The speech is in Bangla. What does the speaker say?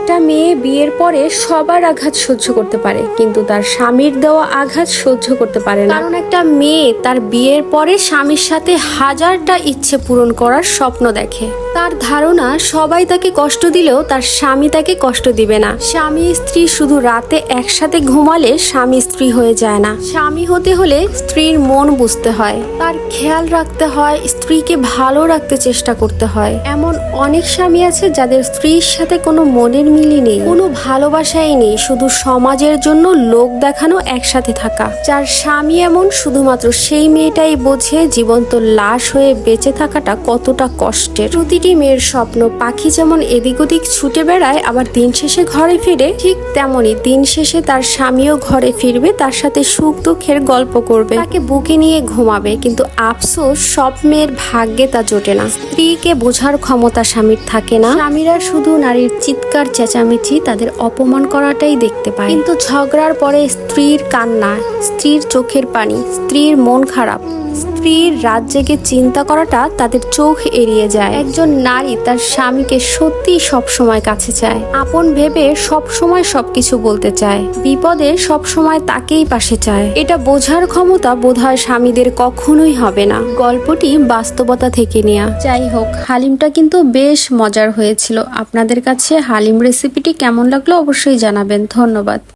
একটা মেয়ে বিয়ের পরে সবার আঘাত সহ্য করতে পারে, কিন্তু তার স্বামীর দেওয়া আঘাত সহ্য করতে পারে না। কারণ একটা মেয়ে তার বিয়ের পরে স্বামীর সাথে হাজারটা ইচ্ছে পূরণ করার স্বপ্ন দেখে। তার ধারণা সবাই তাকে কষ্ট দিলেও তার স্বামী তাকে কষ্ট দিবে না। স্বামী স্ত্রী শুধু রাতে একসাথে ঘুমালে স্বামী স্ত্রী হয়ে যায় না। স্বামী হতে হলে স্ত্রীর মন বুঝতে হয়, তার খেয়াল রাখতে হয়, স্ত্রীকে ভালো রাখতে চেষ্টা করতে হয়। এমন অনেক স্বামী আছে যাদের স্ত্রীর সাথে কোনো মনের মিলই নেই, কোনো ভালোবাসাই নেই, শুধু সমাজের জন্য লোক দেখানো একসাথে থাকা। যার স্বামী এমন, শুধুমাত্র সেই মেয়েটাই বোঝে জীবন্ত লাশ হয়ে বেঁচে থাকাটা কতটা কষ্টের। প্রতিটি মেয়ের স্বপ্ন পাখি যেমন এদিক ওদিক ছুটে বেড়ায় আবার দিন শেষে ঘরে ফিরে, ঠিক তেমনই দিন শেষে তার স্বামীও ঘরে ফিরবে, তার সাথে সুখ দুঃখের গল্প করবে, তাকে বুকে নিয়ে ঘুমাবে। কিন্তু আফসোস সব মেয়ের ভাগ্যে তা জোটে না। স্ত্রীকে বোঝার ক্ষমতা স্বামীর থাকে না। স্বামীরা শুধু নারীর চিৎকার চেঁচামেচি, তাদের অপমান করাটাই দেখতে পায়। কিন্তু ঝগড়ার পরে স্ত্রীর কান্না, স্ত্রীর চোখের পানি, স্ত্রীর মন খারাপ, স্ত্রীর রাত জেগে চিন্তা করাটা তাদের চোখ এড়িয়ে যায়। একজন নারী তার স্বামীকে সত্যি সবসময় কাছে চায়, আপন ভেবে সবসময় সবকিছু বলতে চায়, বিপদে সবসময় তাকেই পাশে চায়। এটা বোঝার ক্ষমতা বোধহয় স্বামীদের কখনোই হবে না। গল্পটি বাস্তবতা থেকে নেয়া। যাই হোক, হালিমটা কিন্তু বেশ মজার হয়েছিল। আপনাদের কাছে হালিম রেসিপিটি কেমন লাগলো অবশ্যই জানাবেন। ধন্যবাদ।